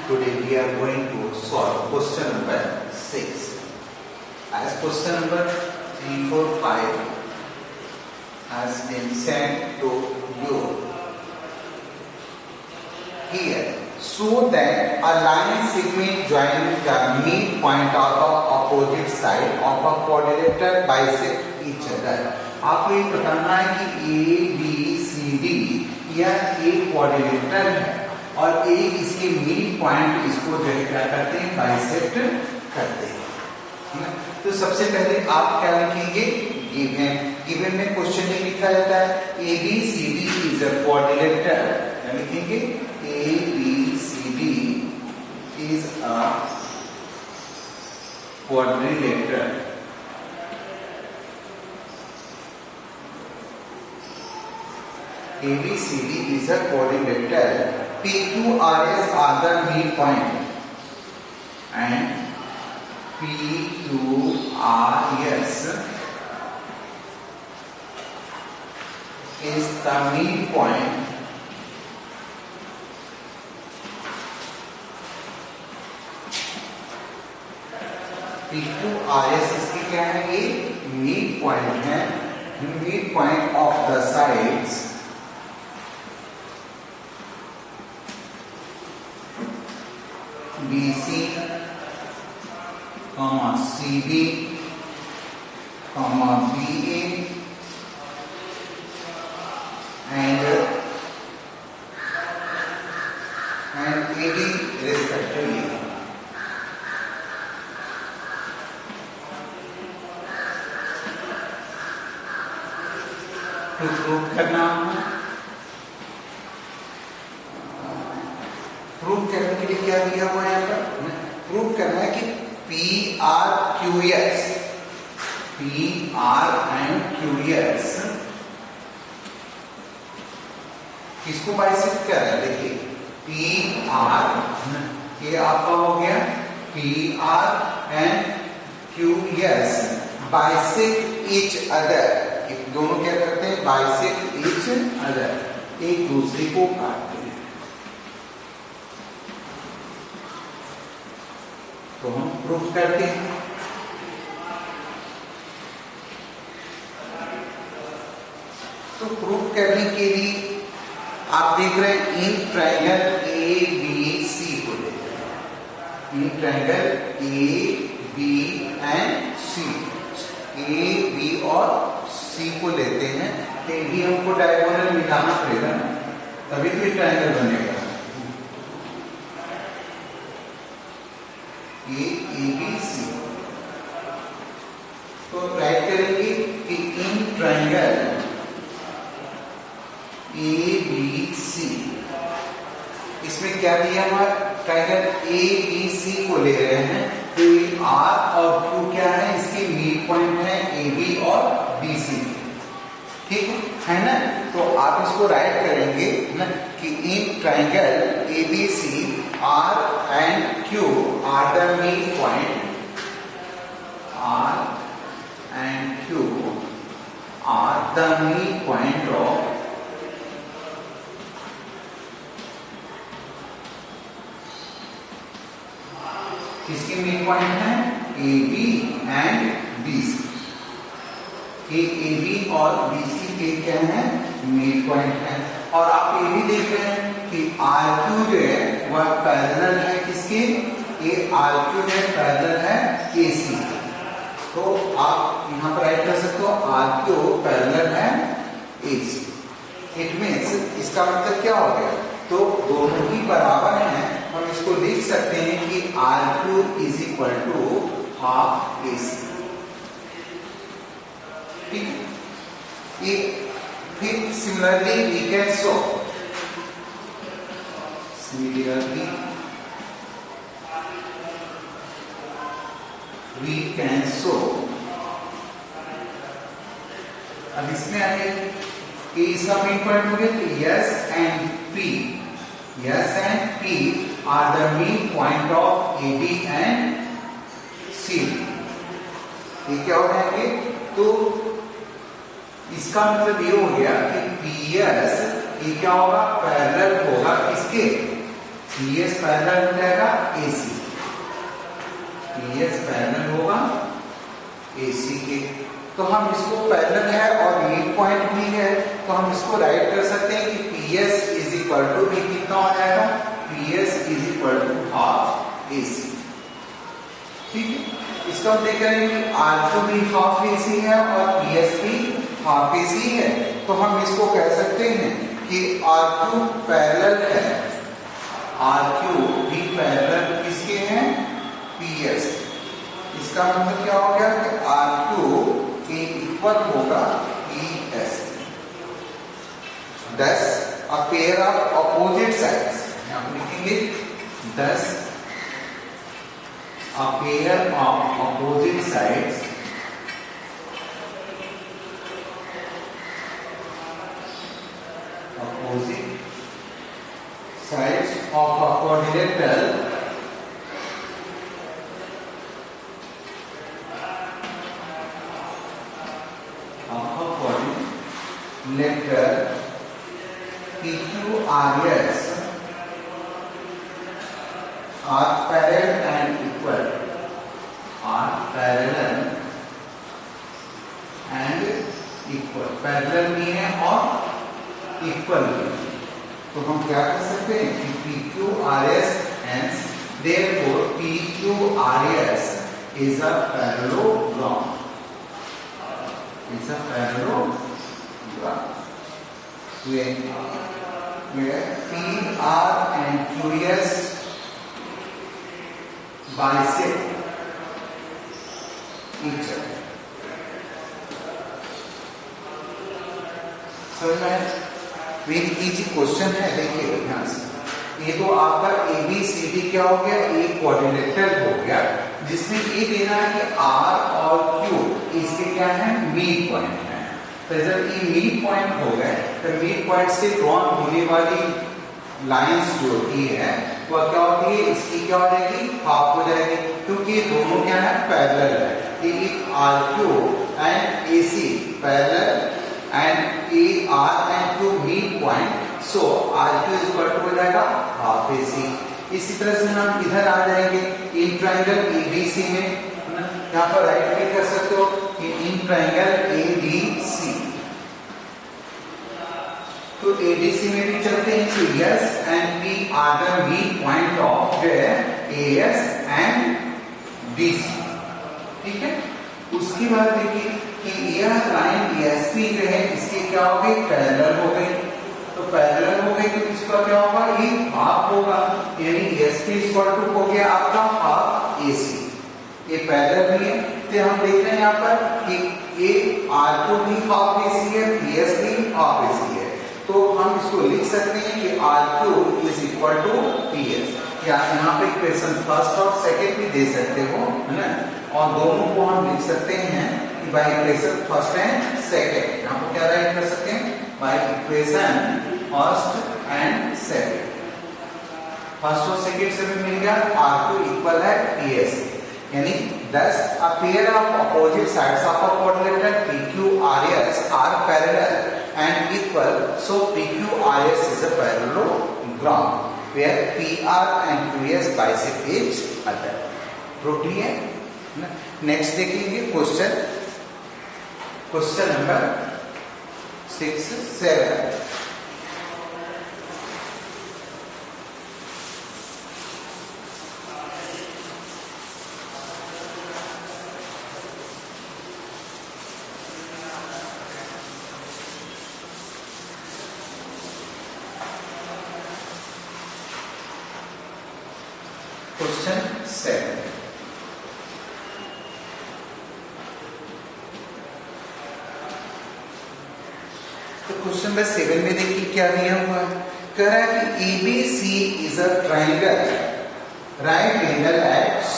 Today we are going to solve question number 6. As question number 3, 4, 5 has been sent to you. Here, so that a line segment joining the midpoint of the opposite side of a quadrilateral bisect each other. आपको ये बताना है कि ए B C D यह एक quadrilateral है और एक इसके मिड पॉइंट इसको जो है क्या करते हैं, बाइसेक्ट करते हैं, ठीक है। तो सबसे पहले आप क्या लिखेंगे, गिवन में क्वेश्चन में लिखा जाता है A B C D is a quadrilateral, क्या लिखेंगे, A B C D is a quadrilateral. ABCD is a quadrilateral. PQRS are the midpoint and PQRS is the midpoint PQRS इसकी क्या है, ये midpoint है, midpoint of the sides BC, CD, BA and AD respectively. तो prove करना, prove करने के लिए क्या दिया हुआ है यहाँ पर, प्रूव करना है कि PRQS किसको बाइसेक्ट कर रहा है, देखिए PR ये आपका हो गया PRQS बाइसेक्ट ईच अदर, दोनों क्या करते हैं, बाइसेक्ट ईच अदर, एक दूसरे को काटते हैं। तो हम प्रूफ करते हैं, तो प्रूफ करने के लिए आप देख रहे हैं इन ट्रायंगल ए बी सी को लेते हैं, in triangle A B and C, A B और सी को लेते हैं, तो भी हमको डायगोनल मिलाना पड़ेगा तभी तो ट्रायंगल बनेगा। ABC तो राइट करेंगे कि इन ट्रायंगल ABC इसमें क्या दिया हुआ, ट्रायंगल ABC को ले रहे हैं, तो ये R और Q क्या है, इसके मिड पॉइंट है AB और BC, ठीक है ना। तो आप इसको राइट करेंगे ना कि in triangle ABC R and Q are the midpoint, R and Q are the midpoint of किसके midpoint है, AB and BC, AB और BC के क्या है, midpoint है। और आप ये भी देख रहे हैं कि RQ जो है वह पैरेलल है किसके, ये RQ है पैरेलल है AC, तो आप यहाँ पर राइट कर सकते हो RQ पैरेलल है AC। इट मीन्स इसका मतलब क्या हो गया, तो दोनों ही बराबर हैं, हम इसको लिख सकते हैं कि RQ is equal to half AC, ठीक है। फिर similarly we can show, similarly we can show, अब इसमें आगे कि इसका मिड पॉइंट हो गया, तो S and P are the midpoint of AB and CD, ये क्या हो जाएंगे, तो इसका मतलब ये हो गया कि PS ये क्या होगा, पैरेलल होगा किसके, PS पैरेलल हो जाएगा AC, PS पैरेलल होगा AC के। तो हम इसको पैरेलल है और मिड पॉइंट भी है, तो हम इसको राइट कर सकते हैं कि PS इज इक्वल टू भी कितना हो जाएगा, PS is equal to half AC। ठीक है, इसको हम देख रहे हैं कि R2 भी हाफ AC है और PS भी हाफ AC है, तो हम इसको कह सकते हैं कि R2 पैरेलल है, R2 भी पैरेलल किसके हैं, PS। इसका मतलब क्या हो गया कि R2 के इक्वल होगा PS। Thus a pair of opposite sides, हम लिखेंगे thus a pair of opposite sides of a quadrilateral PQRS are parallel and equal, are parallel and equal, parallel भी है और equal भी है। तो हम क्या कर सकते हैं कि PQRS hence therefore PQRS is a parallelogram, is a parallelogram where PR and QS bisect each other। समझ में आया? वेरी इजी क्वेश्चन है, देखिए ध्यान से। ये तो आपका ABCD क्या हो गया, एक क्वाड्रिलेटरल हो गया जिसमें ये देना है कि R और Q इसके क्या है, मिड पॉइंट है। तो जब ये मिड पॉइंट हो गए तो मिड पॉइंट से ड्रॉन होने वाली लाइंस जो होती है वह क्या होती है, इसकी क्या हो जाएगी, हाफ हो जाएगी, क्योंकि दोनों क्या है, पैरेलल है। ये RQ and AC parallel and AR and Q meet point, so RQ is equal to हो जाएगा हाफ AC। इसी तरह से हम इधर आ जाएंगे इन ट्रायंगल ABC में, यहाँ पर राइट क्लिक कर सकते हो कि इन ट्रायंगल ABC, तो ADC में भी चलते हैं। तो S and P are the meet point of AS and DC। ठीक है, उसके बाद देखिए कि यह लाइन ESP जो है इसके क्या हो गई, पैरेलल हो गई। तो पैरेलल हो गई तो इसका क्या होगा, ये हाफ होगा, यानी ESP इक्वल टू हो गया आपका हाफ AC। ये पैरेलल भी है, तो हम देख रहे हैं यहाँ पर कि ये R2 भी हाफ AC है, PS भी हाफ AC है, तो हम इसको लिख सकते हैं कि R2 is equal to PS। या यहाँ पे इक्वेशन फर्स्ट और सेकंड भी दे सकते हो, है ना, और दोनों को हम लिख सकते हैं कि by equation first and second. यहाँ पर क्या राइट कर सकते हैं, by equation first and second. First और सेकंड से भी मिल गया, R2 इक्वल है PS, यानी thus a pair of opposite sides of a quadrilateral PQRS are parallel and equal, so PQRS is a parallelogram where PR and QS bisect each other। Prove clear. Next देखेंगे question, question number 6, 7। Question 7, तो question number 7 में देखिए क्या दिया हुआ है, कह रहा है कि ABC is a triangle right angle at C।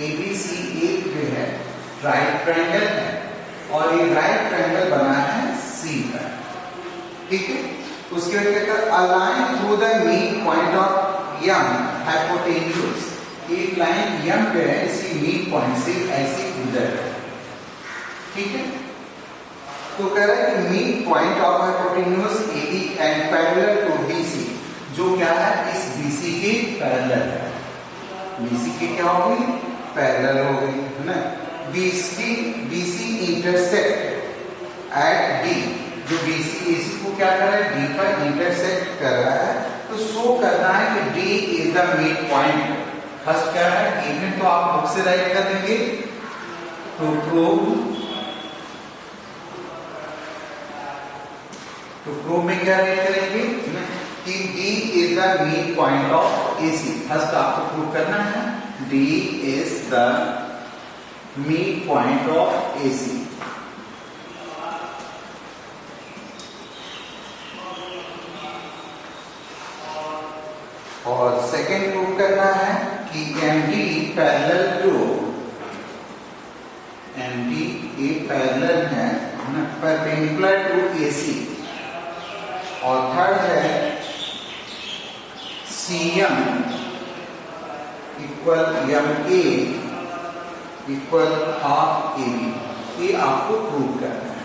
ABC एक जो है राइट ट्रायंगल है और ये राइट ट्रायंगल बना है C पर। ठीक है, उसके बाद कहता है a line through the mid point of M hypotenuse. एक लाइन M पे है, इसकी मीड पॉइंट से ऐसे गुजर है। ठीक है, तो कह रहा है कि mid point of hypotenuse AD and parallel to BC, जो क्या है, इस BC BC की पैरेलल है, BC की क्या होगी, पैरेलल होगी, है ना। BC इंटरसेक्ट एट D, जो BC AC को क्या कर रहा है, D पर इंटरसेक्ट कर रहा है, तो शो करना है कि D is the mid point. First क्या है, गिवन, तो आप बुक से राइट कर देंगे, टू प्रूव में क्या राइट करेंगे कि D is the mid point of AC। First आपको प्रूव करना है D is the mid point of AC। और सेकेंड प्रूव करना है कि MD parallel to, MD a parallel है परपेंडिकुलर टू AC। और थर्ड है CM equal MA equal half AB। ये आपको प्रूव करना है।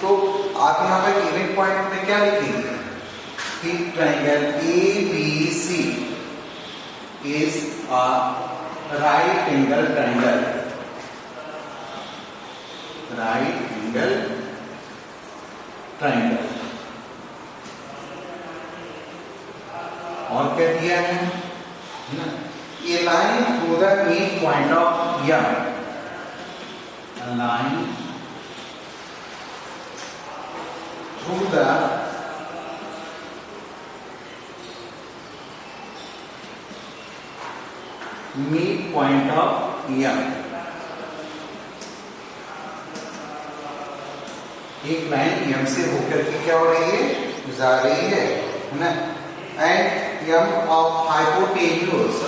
तो आप यहाँ पर इवेंट पॉइंट में क्या लिखेंगे कि triangle ABC is a right angle triangle, right angle triangle. और क्या दिया है, a line through the mid point of M, line through the mid point of M। एक लाइन M से होकर के क्या हो रही है, जा रही है ना, एंड M of hypotenuse,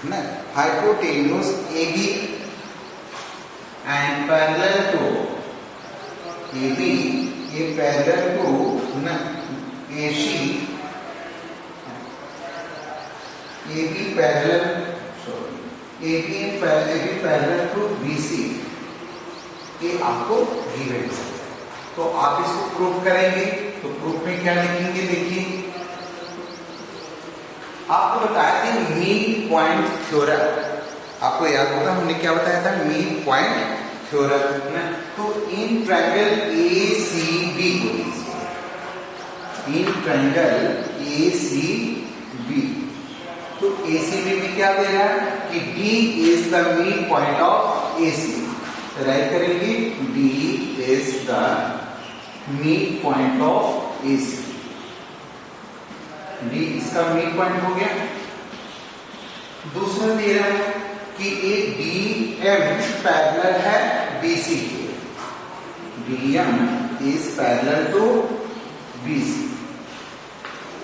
ना, hypotenuse AB and parallel to AB, ये parallel to ना AC, AB parallel, sorry, AB parallel to BC, ये आपको गिवन है। तो आप इसको प्रूफ करेंगे, तो प्रूफ में क्या लिखेंगे, देखिए आपको बताया था मिड पॉइंट थ्योरम। आपको याद होगा हमने क्या बताया था, मिड पॉइंट थ्योरम। तो इन ट्रायंगल ACB को, इन ट्रायंगल ACB, तो ACB में क्या दे रहा है कि D is the mid point of AC। Write करेंगे D is the mid point of AC। D इसका मिड पॉइंट हो गया। दूसरा दे रहा है कि एक DM पैरेलल है BC के, DM is parallel to BC।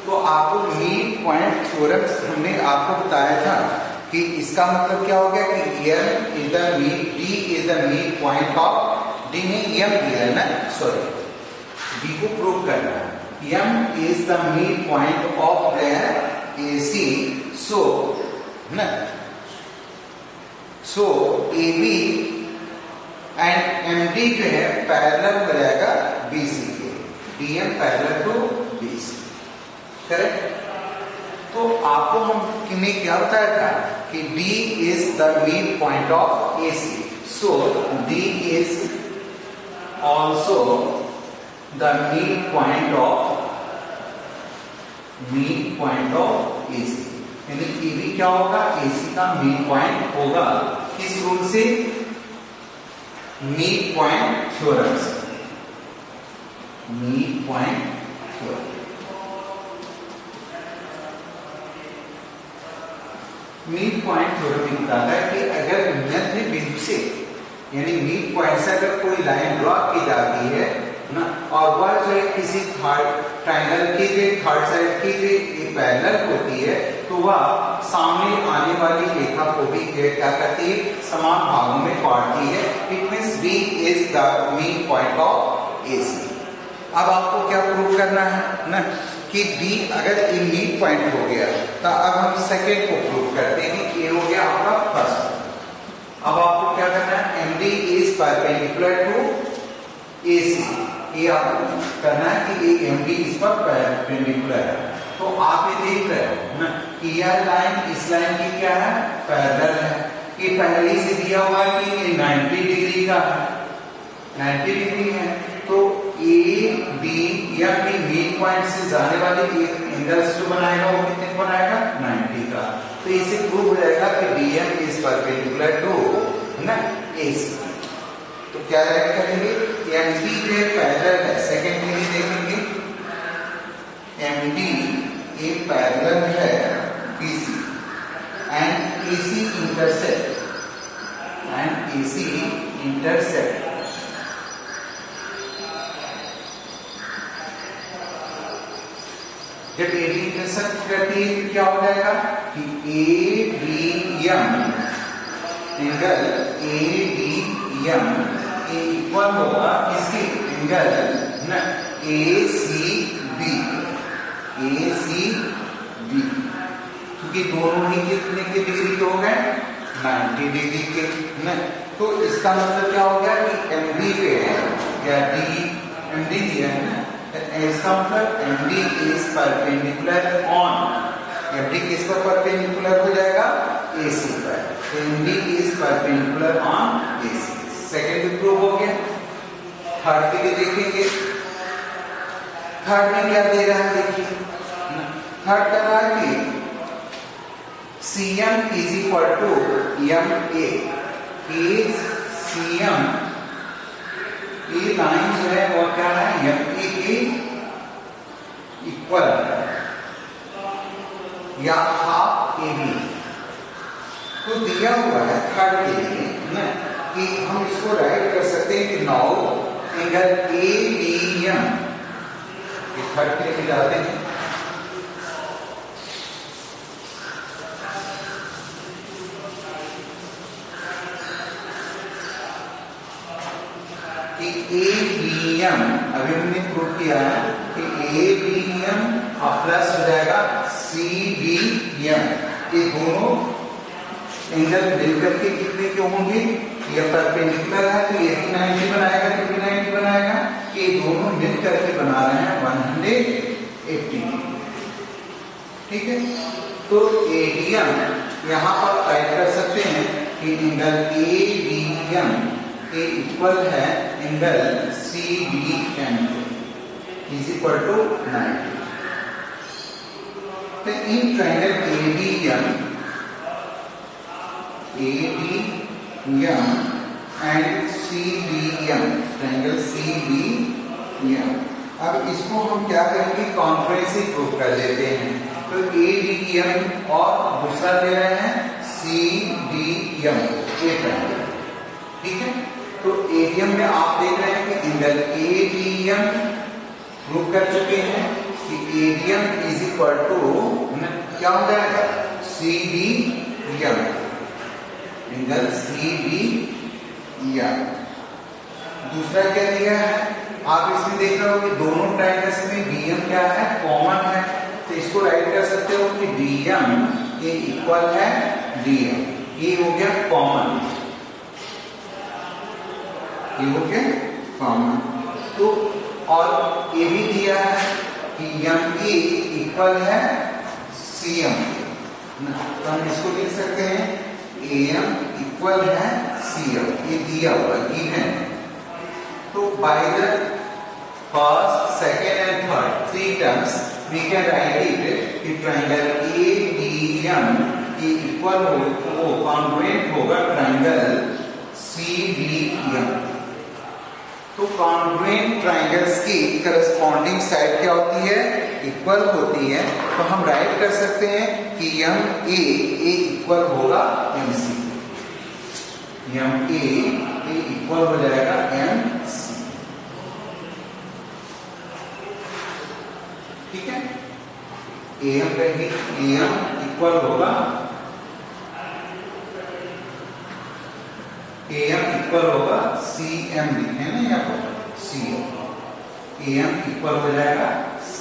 तो आपको मिड पॉइंट थ्योरम हमने आपको बताया था कि इसका मतलब क्या हो गया कि M is the mid, D is the mid point of, D में M दिया है ना, सॉरी, D को प्रूव करना है, M is the midpoint of their AC, so ना, so AB and MD जो है पैरेलल हो जाएगा BC के, DM parallel to BC, correct. तो आपको हमने क्या बताया था कि D is the midpoint of AC, so D is also the midpoint of AC। यानी AB क्या होगा, AC का मिड पॉइंट होगा। किस रूल से, मिड पॉइंट थ्योरम से, mid point theorem. Mid point theorem बताता है कि अगर मध्य बिंदु से, यानी मिड पॉइंट से अगर कोई लाइन ड्रॉ की जाती है ना, और वह जो है किसी ट्रायंगल की थर्ड साइड की पैरेलल होती है, तो वह सामने आने वाली रेखा को भी क्या करती है, समान भागों में काटती है। It means D is the mid point of AC। अब आपको क्या प्रूव करना है ना कि D अगर ये मिड पॉइंट हो गया, तो अब हम सेकेंड को प्रूव करते हैं कि ये हो गया आपका फर्स्ट। अब आपको क्या करना है, MD is perpendicular to AC। ये आपको करना है कि ये MD इस पर परपेंडिकुलर है। तो आप ये देख रहे हो ना कि यह लाइन इस लाइन की क्या है, पैरेलल है। ये पहले से दिया हुआ है कि ये 90 डिग्री का है, 90 डिग्री है। तो ABM के मिड पॉइंट से जाने वाले एक एंगल्स जो बनाएगा वो कितने बनाएगा, 90 का। तो इसे प्रूव हो जाएगा कि BM इज परपेंडिकुलर टू ना AC। तो क्या राइट करेंगे, MD के पैरेलल है, सेकंड के लिए देखेंगे MD एक पैरेलल है BC एंड AC इंटरसेक्ट जब AD इंटरसेक्ट करती है तो क्या हो जाएगा कि ABM एंगल ABM इक्वल होगा इसके एंगल ना ACB, क्योंकि दोनों ही कितने के डिग्री के हो गए, 90 डिग्री के ना। तो इसका मतलब क्या हो गया कि MD पे या MD दिया है ना, इसका मतलब MD is perpendicular on, MD किस पर परपेंडिकुलर हो जाएगा, AC पर। MD is perpendicular on AC। Second prove हो गया। थर्ड के लिए देखेंगे, थर्ड में क्या दे रहा है, देखिए थर्ड कर रहा है कि CM is equal to MA। CM ये लाइन जो है वो क्या है, MA के इक्वल या हाफ AB। तो दिया हुआ है थर्ड के लिए ना कि हम इसको राइट कर सकते हैं कि नाउ एंगल ABM, ये थर्ड के लिए जाते हैं कि ABM, अभी हमने प्रूव किया है कि ABM प्लस हो जाएगा CBM। ये दोनों एंगल मिलकर के कितने के होंगे, ये परपेंडिकुलर है तो ये भी 90 बनाएगा, ये भी 90 बनाएगा। ये दोनों मिलकर के बना रहे हैं 180। ठीक है, तो ADM यहाँ पर टाइप कर सकते हैं कि एंगल ABM के इक्वल है angle CBM is equal to 90। तो इन triangle ABM and CBM, triangle CBM, अब इसको हम क्या करेंगे, कॉन्फ्रेंस प्रूव कर देते हैं। तो ABM और दूसरा दे रहे हैं CBM, ये ट्रायंगल। ठीक है, तो ABM में आप देख रहे हैं कि एंगल ABM प्रूव कर चुके हैं कि ABM इज इक्वल टू क्या हो जाएगा, CBM, एंगल CBM। दूसरा क्या दिया है, आप इसमें देख रहे हो कि दोनों ट्रायंगल्स में BM क्या है, कॉमन है। तो इसको राइट कर सकते हो कि BM ये इक्वल है DM, ये हो गया कॉमन, ये हो गया कॉमन। तो और ये भी दिया है कि MA इक्वल है CM, तो हम इसको लिख सकते हैं AM इक्वल है CM, ये दिया हुआ गिवन। तो by the first, second and third 3 terms we can write it कि ट्रायंगल ABM के इक्वल हो कॉन्ग्रुएंट होगा ट्रायंगल CBM। तो कॉन्ग्रुएंट ट्रायंगल्स की करस्पॉन्डिंग साइड क्या होती है, इक्वल होती है। तो हम राइट कर सकते हैं कि MA इक्वल होगा MC, MA इक्वल हो जाएगा MC। ठीक है, AM कहेंगे, AM इक्वल होगा, AM इक्वल होगा CM, लिखे ना यहाँ पर CM, AM इक्वल हो जाएगा C।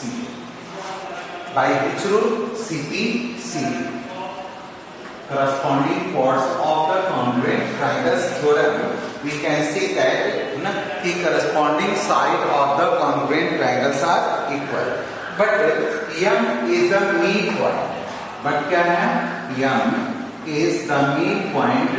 By which rule, CP/CD, corresponding chords of the congruent triangles theorem, we can see that है ना कि corresponding side of the congruent triangles are equal, but m is the mid point, but क्या है, m is the mid point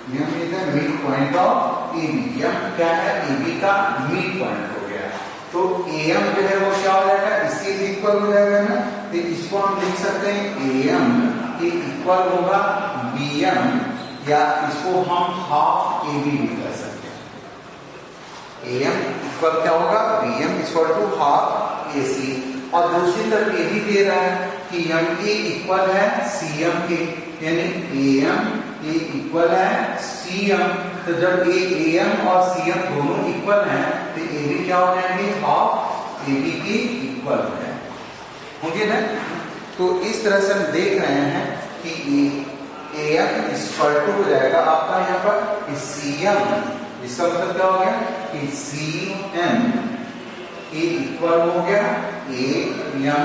m is the mid point of AB, m क्या है, AB का mid point हो गया, तो AM जो है वो क्या हो जाएगा, इसके इक्वल हो जाएगा ना, तो इसको हम लिख सकते हैं AM के इक्वल होगा BM, या इसको हम हाफ AB भी कर सकते हैं। AM इक्वल क्या होगा, BM equal to half AC, और दूसरी तरफ ये भी दे रहा है कि MA इक्वल है CM के, यानी AM ये इक्वल है CM, तो जब AM और CM दोनों इक्वल हैं तो AB क्या हो जाएंगे, हाफ AB की इक्वल है, होंगे ना। तो इस तरह से हम देख रहे हैं कि AM इक्वल टू हो जाएगा आपका यहाँ पर CM, इसका मतलब क्या हो गया कि CM इक्वल हो गया AMA,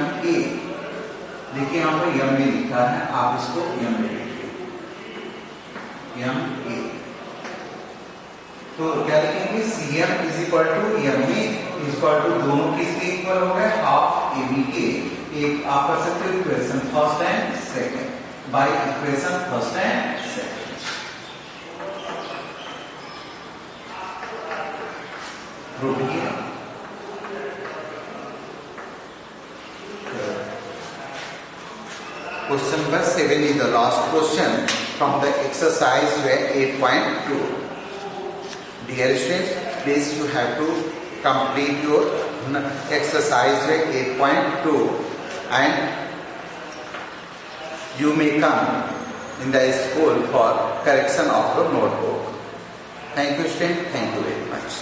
देखिए यहाँ पर M में लिखा है, आप इसको M में MA, तो क्या लिखेंगे, CM is equal to MA equal to दोनों किसके इक्वल हो गए, हाफ AB के। एक आप कर सकते हो equation first and second, by equation first and second. Question number 7 is the last question from the exercise 8.2. Dear students, please you have to complete your exercise 8.2 and you may come in the school for correction of your notebook. Thank you students, thank you very much.